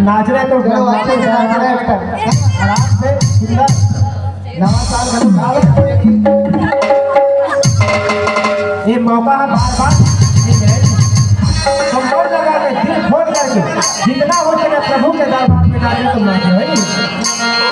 नाच रहे तो नाच रहे बेटा आराम से सुंदर नवा साल ये मौका है बार बार तो बहुत जगह में दिल खोल करके जितना हो सके प्रभु के दरबार में नाचे तो नाचे